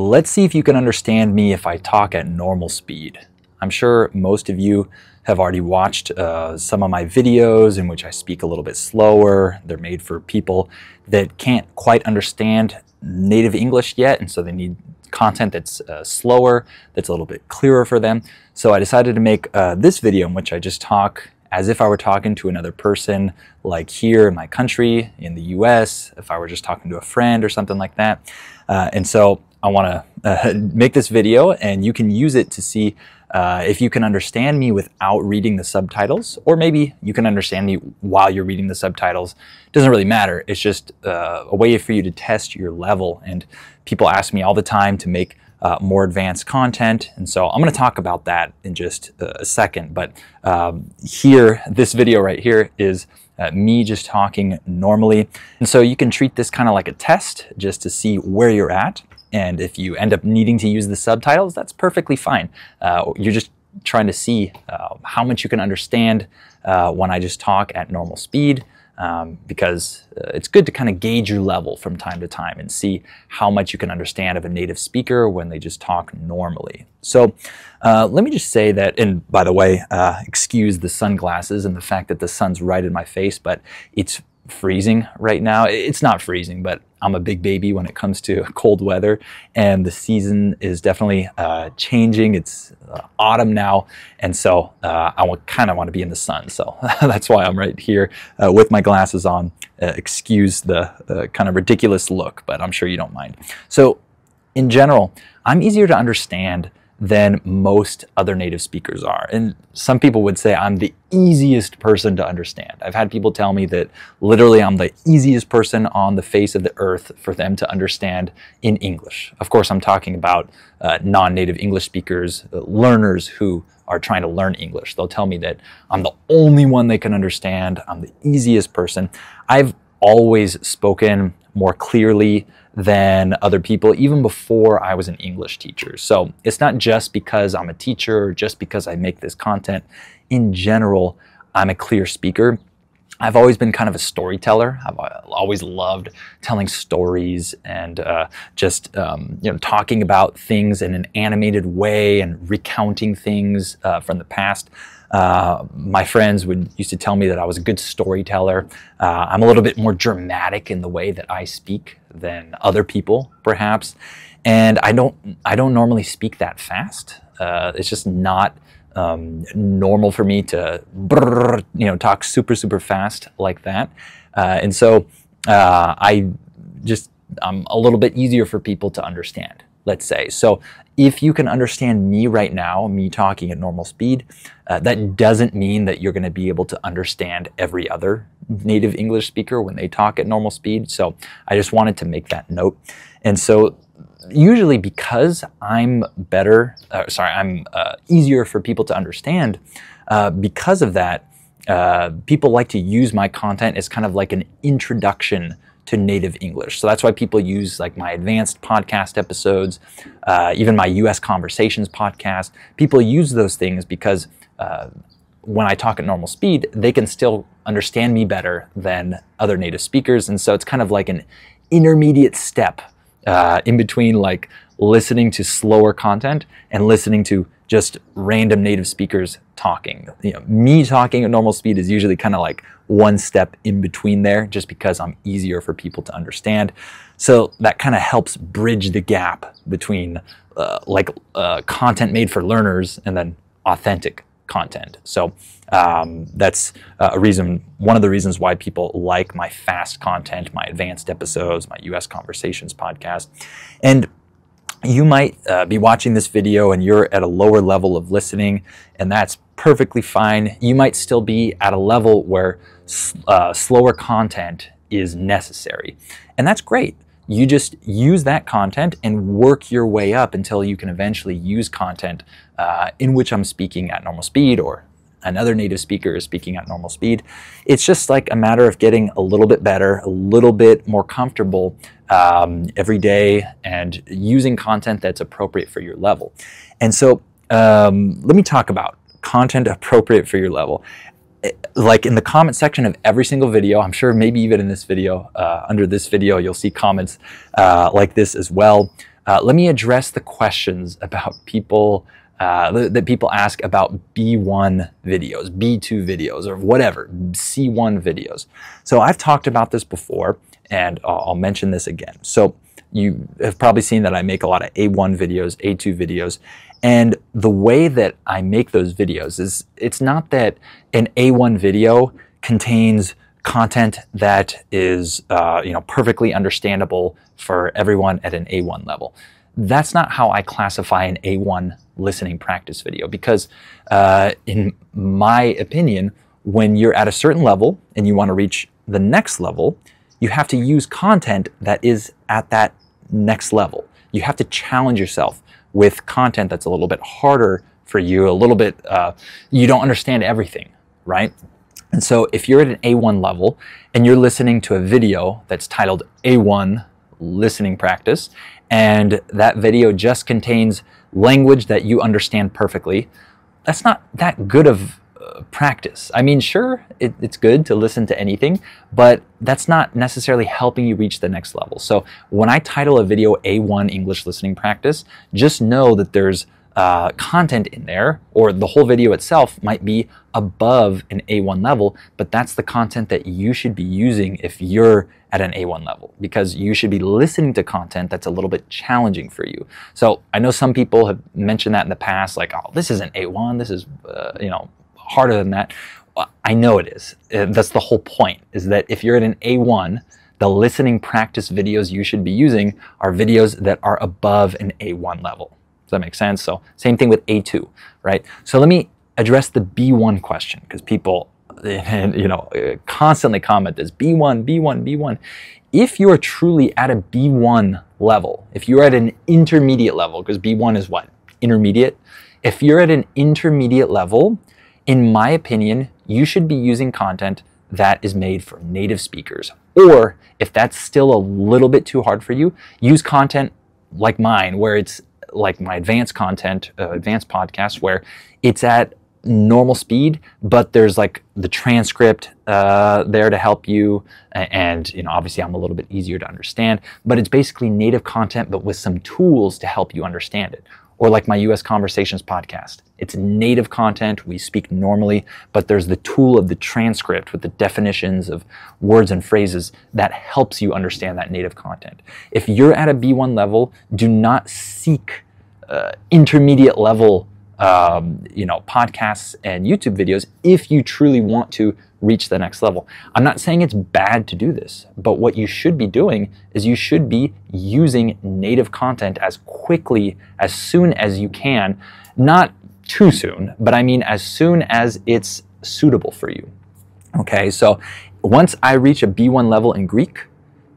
Let's see if you can understand me if I talk at normal speed. I'm sure most of you have already watched some of my videos in which I speak a little bit slower. They're made for people that can't quite understand native English yet, and so they need content that's slower, that's a little bit clearer for them. So I decided to make this video in which I just talk as if I were talking to another person, like here in my country, in the US, if I were just talking to a friend or something like that. And so I want to make this video, and you can use it to see if you can understand me without reading the subtitles, or maybe you can understand me while you're reading the subtitles. It doesn't really matter. It's just a way for you to test your level. And people ask me all the time to make more advanced content, and so I'm going to talk about that in just a second. But here, this video right here is me just talking normally, and so you can treat this kind of like a test just to see where you're at. And if you end up needing to use the subtitles, that's perfectly fine. You're just trying to see how much you can understand when I just talk at normal speed, because it's good to kind of gauge your level from time to time and see how much you can understand of a native speaker when they just talk normally. So let me just say that, and by the way, excuse the sunglasses and the fact that the sun's right in my face, but it's freezing right now. It's not freezing, but I'm a big baby when it comes to cold weather, and the season is definitely changing. It's autumn now, and so I kind of want to be in the sun, so that's why I'm right here with my glasses on. Excuse the kind of ridiculous look, but I'm sure you don't mind. So in general, I'm easier to understand than most other native speakers are. And some people would say I'm the easiest person to understand. I've had people tell me that literally I'm the easiest person on the face of the earth for them to understand in English. Of course, I'm talking about non-native English speakers, learners who are trying to learn English. They'll tell me that I'm the only one they can understand. I'm the easiest person. I've always spoken more clearly than other people, even before I was an English teacher. So it's not just because I'm a teacher or just because I make this content. In general, I'm a clear speaker. I've always been kind of a storyteller. I've always loved telling stories and talking about things in an animated way and recounting things from the past. My friends used to tell me that I was a good storyteller. I'm a little bit more dramatic in the way that I speak than other people, perhaps. And I don't normally speak that fast. It's just not normal for me to talk super fast like that. And so I'm a little bit easier for people to understand, let's say. So if you can understand me right now, me talking at normal speed, that doesn't mean that you're going to be able to understand every other native English speaker when they talk at normal speed. So I just wanted to make that note. And so usually because I'm easier for people to understand, because of that, people like to use my content as kind of like an introduction to native English. So that's why people use like my advanced podcast episodes, even my US Conversations podcast. People use those things because when I talk at normal speed, they can still understand me better than other native speakers. And so it's kind of like an intermediate step in between like listening to slower content and listening to just random native speakers talking. Me talking at normal speed is usually kind of like one step in between there, just because I'm easier for people to understand. So that kind of helps bridge the gap between content made for learners and then authentic content. So that's one of the reasons why people like my fast content, my advanced episodes, my US Conversations podcast. And you might be watching this video and you're at a lower level of listening, and that's perfectly fine. You might still be at a level where slower content is necessary, and that's great. You just use that content and work your way up until you can eventually use content in which I'm speaking at normal speed, or another native speaker is speaking at normal speed. It's just like a matter of getting a little bit better, a little bit more comfortable every day, and using content that's appropriate for your level. And so let me talk about content appropriate for your level. Like in the comment section of every single video, I'm sure maybe even in this video, under this video, you'll see comments like this as well. let me address the questions about people that people ask about B1 videos, B2 videos, or whatever, C1 videos. So I've talked about this before, and I'll mention this again. So you have probably seen that I make a lot of A1 videos, A2 videos, and the way that I make those videos is, it's not that an A1 video contains content that is perfectly understandable for everyone at an A1 level. That's not how I classify an A1 listening practice video, because in my opinion, when you're at a certain level and you want to reach the next level, you have to use content that is at that next level. You have to challenge yourself with content that's a little bit harder for you, a little bit, you don't understand everything, right? And so if you're at an A1 level and you're listening to a video that's titled A1 listening practice, and that video just contains language that you understand perfectly, that's not that good of practice. I mean, sure, it's good to listen to anything, but that's not necessarily helping you reach the next level. So when I title a video A1 English listening practice, just know that there's content in there, or the whole video itself might be above an A1 level, but that's the content that you should be using if you're at an A1 level, because you should be listening to content that's a little bit challenging for you. So I know some people have mentioned that in the past, like, oh, this isn't A1, this is harder than that. I know it is. That's the whole point, is that if you're at an A1, the listening practice videos you should be using are videos that are above an A1 level. Does that make sense? So same thing with A2, right? So let me address the B1 question, because people constantly comment this, B1, B1, B1. If you're truly at a B1 level, if you're at an intermediate level, because B1 is what? Intermediate. If you're at an intermediate level, in my opinion, you should be using content that is made for native speakers. Or if that's still a little bit too hard for you, use content like mine, where it's like my advanced content, advanced podcast, where it's at normal speed, but there's like the transcript there to help you. And obviously I'm a little bit easier to understand, but it's basically native content, but with some tools to help you understand it. Or like my US Conversations podcast. It's native content, we speak normally, but there's the tool of the transcript with the definitions of words and phrases that helps you understand that native content. If you're at a B1 level, do not seek intermediate level podcasts and YouTube videos if you truly want to reach the next level. I'm not saying it's bad to do this, but what you should be doing is you should be using native content as quickly, as soon as you can, not too soon, but I mean as soon as it's suitable for you. Okay, so once I reach a B1 level in Greek,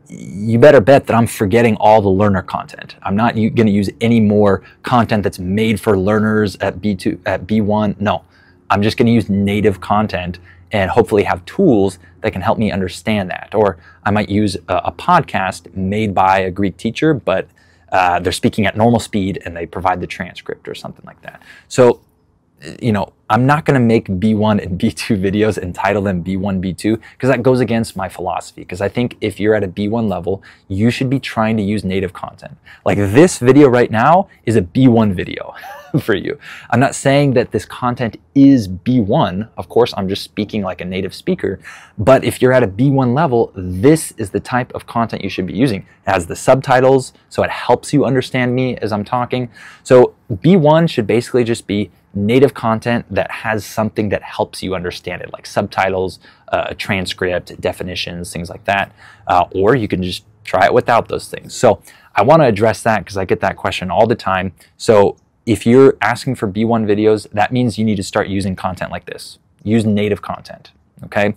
you better bet that I'm forgetting all the learner content. I'm not going to use any more content that's made for learners at B2, at B1. No, I'm just going to use native content and hopefully have tools that can help me understand that. Or I might use a podcast made by a Greek teacher, but they're speaking at normal speed and they provide the transcript or something like that. So, I'm not going to make B1 and B2 videos and title them B1, B2, because that goes against my philosophy. Because I think if you're at a B1 level, you should be trying to use native content. Like this video right now is a B1 video for you. I'm not saying that this content is B1. Of course, I'm just speaking like a native speaker. But if you're at a B1 level, this is the type of content you should be using. It has the subtitles, so it helps you understand me as I'm talking. So B1 should basically just be native content that has something that helps you understand it, like subtitles, a transcript, definitions, things like that. Or you can just try it without those things. So I want to address that because I get that question all the time. So if you're asking for B1 videos, that means you need to start using content like this. Use native content, okay?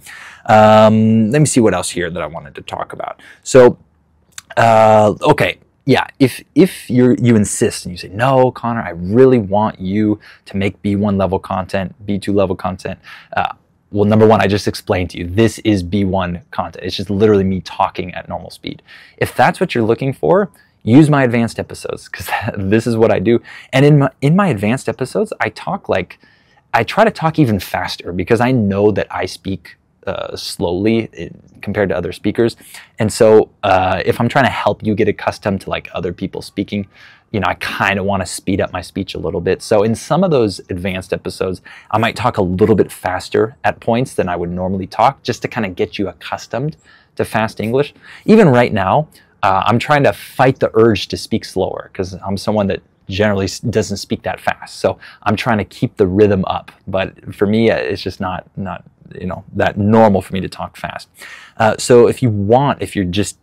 Let me see what else here that I wanted to talk about. So, okay. Yeah, if you insist and you say, no, Connor, I really want you to make B1 level content, B2 level content. Well, number one, I just explained to you, this is B1 content. It's just literally me talking at normal speed. If that's what you're looking for, use my advanced episodes, because this is what I do. And in my advanced episodes, I try to talk even faster, because I know that I speak slowly compared to other speakers. And so if I'm trying to help you get accustomed to like other people speaking, you know, I kind of want to speed up my speech a little bit. So in some of those advanced episodes, I might talk a little bit faster at points than I would normally talk, just to kind of get you accustomed to fast English. Even right now, I'm trying to fight the urge to speak slower because I'm someone that generally doesn't speak that fast. So I'm trying to keep the rhythm up. But for me, it's just not you know, that normal for me to talk fast. So if you're just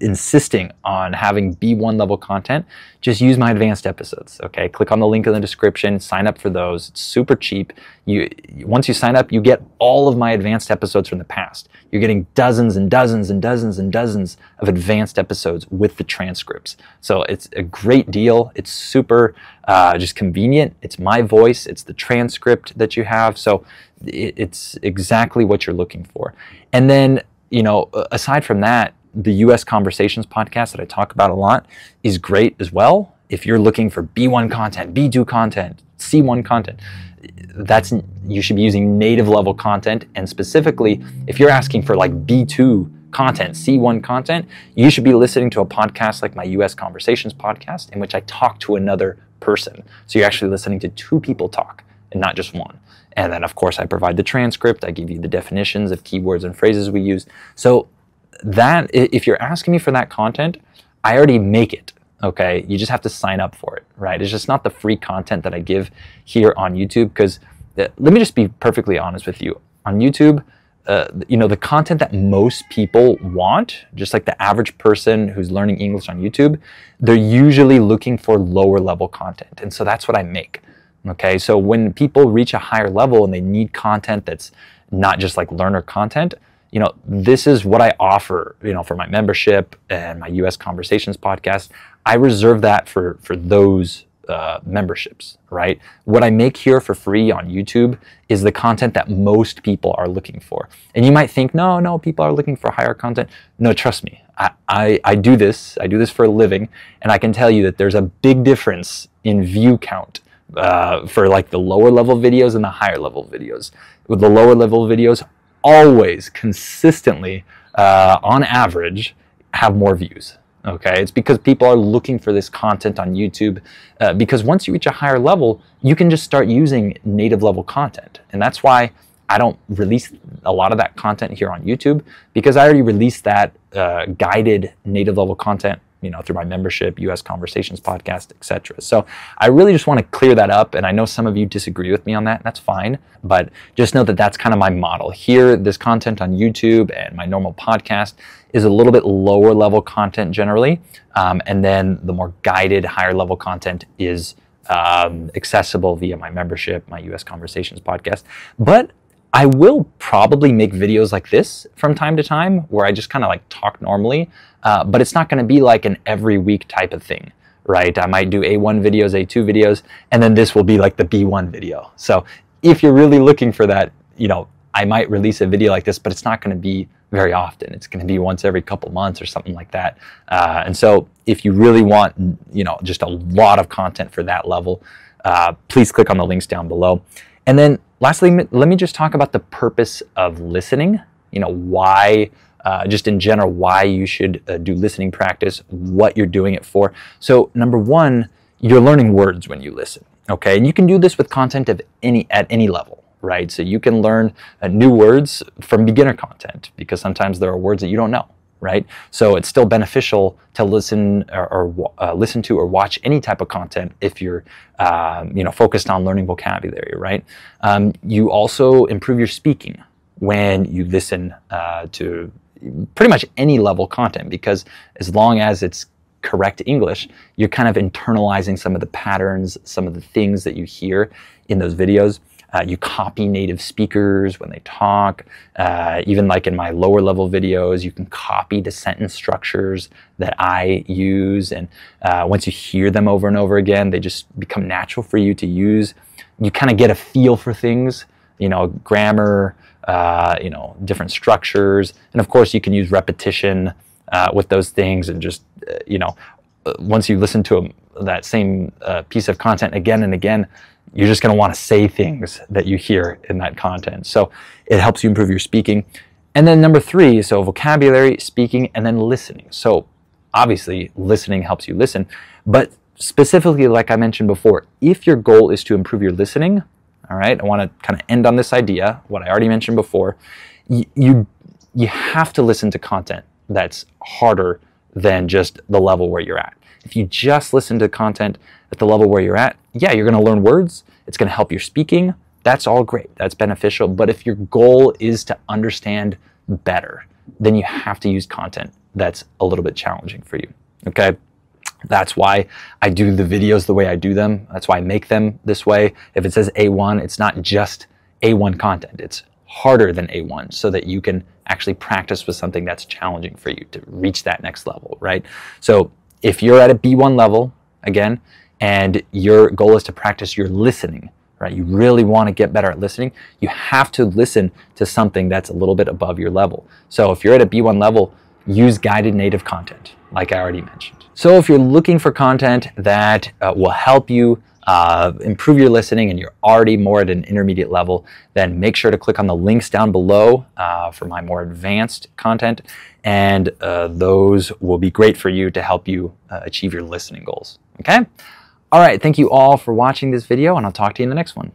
insisting on having B1 level content, just use my advanced episodes. Okay, click on the link in the description, sign up for those. It's super cheap. Once you sign up, you get all of my advanced episodes from the past. You're getting dozens and dozens and dozens and dozens of advanced episodes with the transcripts. So it's a great deal. It's super just convenient. It's my voice. It's the transcript that you have. So it's exactly what you're looking for. And then, you know, aside from that, the US Conversations podcast that I talk about a lot is great as well. If you're looking for B1 content, B2 content, C1 content, you should be using native level content. And specifically, if you're asking for like B2 content, C1 content, you should be listening to a podcast like my US Conversations podcast, in which I talk to another person. So you're actually listening to two people talk and not just one. And then of course I provide the transcript. I give you the definitions of keywords and phrases we use. So that, if you're asking me for that content, I already make it, okay? You just have to sign up for it, right? It's just not the free content that I give here on YouTube, because let me just be perfectly honest with you. On YouTube, you know, the content that most people want, just like the average person who's learning English on YouTube, they're usually looking for lower level content. And so that's what I make, okay? So when people reach a higher level and they need content that's not just like learner content, you know, this is what I offer, you know, for my membership and my US Conversations podcast. I reserve that for those memberships, right? What I make here for free on YouTube is the content that most people are looking for. And you might think, no, people are looking for higher content. No, trust me, I do this. I do this for a living, and I can tell you that there's a big difference in view count for like the lower level videos and the higher level videos. With the lower level videos, always consistently, on average, have more views. Okay, it's because people are looking for this content on YouTube, because once you reach a higher level, you can just start using native level content. And that's why I don't release a lot of that content here on YouTube, because I already released that guided native level content, you know, through my membership, US Conversations podcast, etc. So I really just want to clear that up, and I know some of you disagree with me on that, and that's fine, but just know that that's kind of my model. Here, this content on YouTube and my normal podcast is a little bit lower level content generally, and then the more guided, higher level content is accessible via my membership, my US Conversations podcast. But I will probably make videos like this from time to time where I just kind of like talk normally, but it's not going to be like an every week type of thing, right? I might do A1 videos, A2 videos, and then this will be like the B1 video. So if you're really looking for that, you know, I might release a video like this, but it's not going to be very often. It's going to be once every couple months or something like that. And so if you really want, you know, just a lot of content for that level, please click on the links down below. And then lastly, let me just talk about the purpose of listening. You know, why, just in general, why you should do listening practice, what you're doing it for. So number one, you're learning words when you listen, okay? And you can do this with content at any level, right? So you can learn new words from beginner content, because sometimes there are words that you don't know, right? So it's still beneficial to listen listen to or watch any type of content if you're you know, focused on learning vocabulary, right? You also improve your speaking when you listen to pretty much any level content, because as long as it's correct English, you're kind of internalizing some of the patterns, some of the things that you hear in those videos. You copy native speakers when they talk. Even like in my lower level videos, you can copy the sentence structures that I use. And once you hear them over and over again, they just become natural for you to use. You kind of get a feel for things, you know, grammar, you know, different structures. And of course, you can use repetition with those things. And just, you know, once you listen to that same piece of content again and again, you're just going to want to say things that you hear in that content. So it helps you improve your speaking. And then number 3, so vocabulary, speaking, and then listening. So obviously listening helps you listen, but specifically, like I mentioned before, if your goal is to improve your listening, all right, I want to kind of end on this idea, what I already mentioned before, you have to listen to content that's harder than just the level where you're at. If you just listen to content at the level where you're at, yeah, you're going to learn words, it's going to help your speaking, that's all great, that's beneficial. But if your goal is to understand better, then you have to use content that's a little bit challenging for you, okay? That's why I do the videos the way I do them. That's why I make them this way. If it says A1, it's not just A1 content. It's harder than A1 so that you can actually practice with something that's challenging for you to reach that next level, right? So if you're at a B1 level, again, and your goal is to practice your listening, right? You really want to get better at listening. You have to listen to something that's a little bit above your level. So if you're at a B1 level, use guided native content, like I already mentioned. So if you're looking for content that will help you improve your listening and you're already more at an intermediate level, then make sure to click on the links down below for my more advanced content, and those will be great for you to help you achieve your listening goals, okay? All right, thank you all for watching this video, and I'll talk to you in the next one.